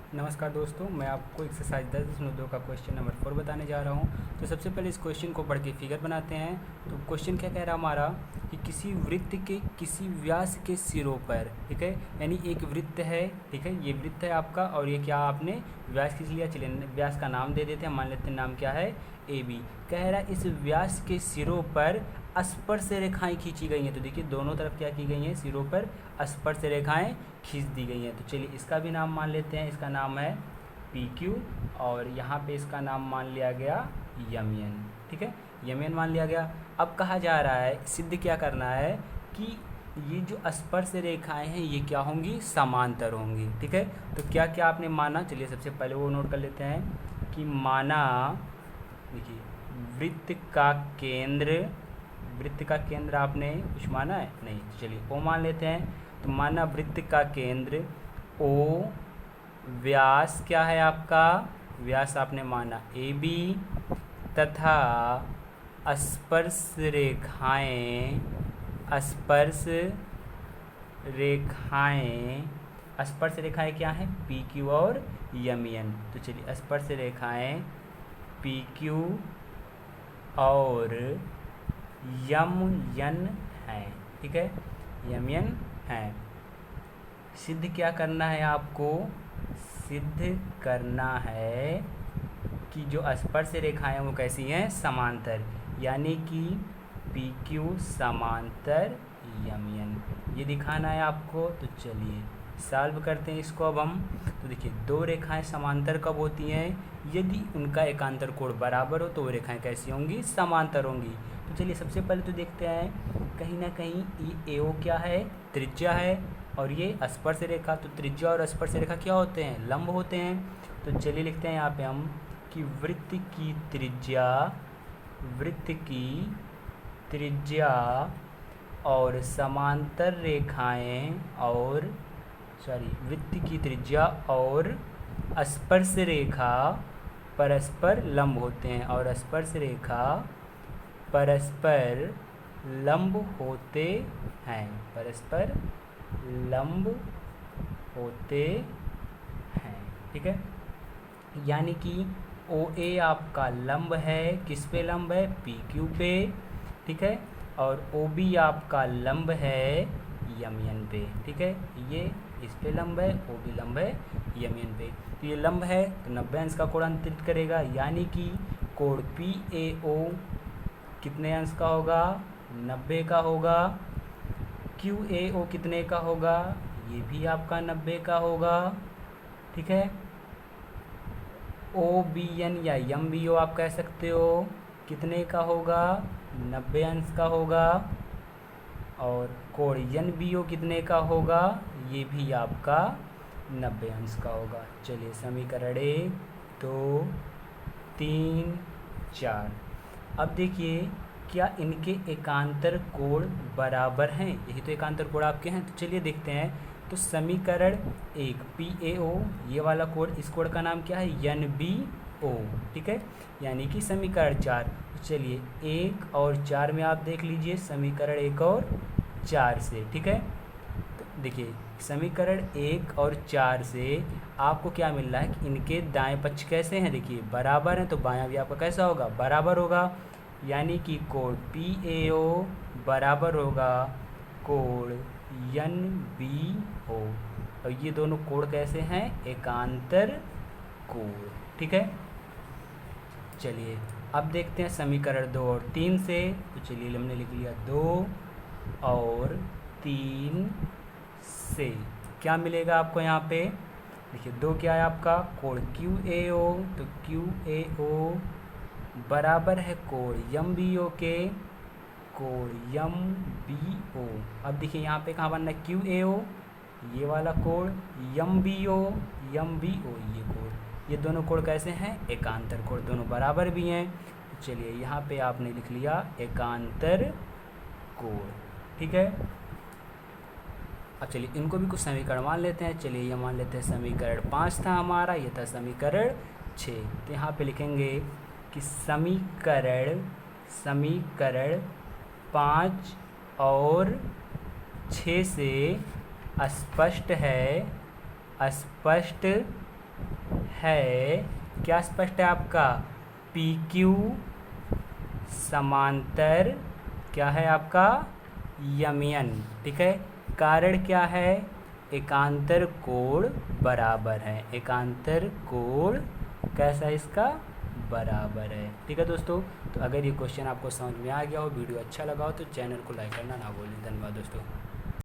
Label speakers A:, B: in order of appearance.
A: नमस्कार दोस्तों, मैं आपको एक्सरसाइज 10.2 का क्वेश्चन नंबर 4 बताने जा रहा हूँ। तो सबसे पहले इस क्वेश्चन को पढ़ के फिगर बनाते हैं। तो क्वेश्चन क्या कह रहा है हमारा कि किसी वृत्त के किसी व्यास के सिरों पर, ठीक है, यानी एक वृत्त है, ठीक है, ये वृत्त है आपका और ये क्या आपने व्यास किस लिया, चलिए व्यास का नाम दे देते हैं, मान लेते हैं नाम क्या है ए बी। कह रहा है इस व्यास के सिरों पर स्पर्श रेखाएं खींची गई हैं। तो देखिए दोनों तरफ क्या की गई हैं, सिरों पर स्पर्श रेखाएं खींच दी गई हैं। तो चलिए इसका भी नाम मान लेते हैं, इसका नाम है पी क्यू और यहाँ पे इसका नाम मान लिया गया यम एन, ठीक है, यम एन मान लिया गया। अब कहा जा रहा है सिद्ध क्या करना है कि ये जो स्पर्श रेखाएं हैं ये क्या होंगी, समांतर होंगी, ठीक है। तो क्या क्या आपने माना, चलिए सबसे पहले वो नोट कर लेते हैं कि माना, देखिए वृत्त का केंद्र आपने कुछ माना है नहीं, तो चलिए ओ मान लेते हैं। तो माना वृत्त का केंद्र ओ, व्यास क्या है आपका, व्यास आपने माना ए बी, तथा स्पर्श रेखाएं क्या हैं, पी क्यू और यम एन। तो चलिए स्पर्श रेखाएं पी क्यू और यम एन है, ठीक है, यम एन है। सिद्ध क्या करना है आपको, सिद्ध करना है कि जो स्पर्श रेखाएं वो कैसी हैं, समांतर, यानी कि पी क्यू समांतर यम एन, ये दिखाना है आपको। तो चलिए सॉल्व करते हैं इसको अब हम। तो देखिए दो रेखाएं समांतर कब होती हैं, यदि उनका एकांतर कोण बराबर हो तो वो रेखाएं कैसी होंगी, समांतर होंगी। तो चलिए सबसे पहले तो देखते हैं, कहीं ना कहीं ये ए ओ क्या है, त्रिज्या है, और ये स्पर्श रेखा, तो त्रिज्या और स्पर्श रेखा क्या होते हैं, लंब होते हैं। तो चलिए लिखते हैं यहाँ पे हम कि वृत्त की त्रिज्या और समांतर रेखाएं और वृत्त की त्रिज्या और स्पर्श रेखा परस्पर लंब होते हैं और स्पर्श रेखा परस्पर लंब होते हैं, परस्पर लंब होते हैं, ठीक है। यानी कि ओ ए आपका लंब है, किस पे लंब है, पी क्यू पे, ठीक है, और ओ बी आपका लंब है यम एन पे, ठीक है, ये इस पे लंब है, ओ बी लंब है यम एन पे। तो ये लंब है तो 90 अंश का कोण अंतरित करेगा, यानी कि कोण पी ए ओ कितने अंश का होगा, 90 का होगा। क्यू ए ओ कितने का होगा, ये भी आपका 90 का होगा, ठीक है। ओ बी एन या यम बी ओ आप कह सकते हो, कितने का होगा, 90 अंश का होगा। और कोण एन बी ओ कितने का होगा, ये भी आपका 90 अंश का होगा। चलिए समीकरण 1 2 3 4। अब देखिए क्या इनके एकांतर कोण बराबर हैं, यही तो एकांतर कोण आपके हैं। तो चलिए देखते हैं। तो समीकरण 1 पी ए ओ, ये वाला कोण, इस कोण का नाम क्या है, एन बी ओ, ठीक है, यानी कि समीकरण 4। तो चलिए 1 और 4 में आप देख लीजिए, समीकरण 1 और 4 से, ठीक है। तो देखिए समीकरण 1 और 4 से आपको क्या मिल रहा है कि इनके दाएं पक्ष कैसे हैं, देखिए बराबर हैं, तो बायां भी आपका कैसा होगा, बराबर होगा, यानी कि कोण पी ए ओ बराबर होगा कोण एन बी ओ, और ये दोनों कोण कैसे हैं, एकांतर कोण, ठीक है। चलिए अब देखते हैं समीकरण 2 और 3 से। तो चलिए हमने लिख लिया 2 और 3 से क्या मिलेगा आपको, यहाँ पे देखिए 2 क्या है आपका, कोण क्यू ए ओ, तो क्यू ए ओ बराबर है कोण यम बी ओ के, कोण यम बी ओ। अब देखिए यहाँ पे कहाँ बनना है, क्यू ए ओ ये वाला कोण, यम बी ओ ये कोण, ये दोनों कोण कैसे हैं, एकांतर कोण, दोनों बराबर भी हैं। तो चलिए यहाँ पे आपने लिख लिया एकांतर कोण, ठीक है। अब चलिए इनको भी कुछ समीकरण मान लेते हैं। चलिए ये मान लेते हैं समीकरण 5 था हमारा, ये था समीकरण 6। तो यहाँ पे लिखेंगे कि समीकरण 5 और 6 से स्पष्ट है, क्या स्पष्ट है आपका, पी क्यू समांतर क्या है आपका, यमयन। ठीक है, कारण क्या है, एकांतर कोण बराबर है, एकांतर कोण कैसा है इसका, बराबर है। ठीक है दोस्तों, तो अगर ये क्वेश्चन आपको समझ में आ गया हो, वीडियो अच्छा लगा हो तो चैनल को लाइक करना ना भूलें। धन्यवाद दोस्तों।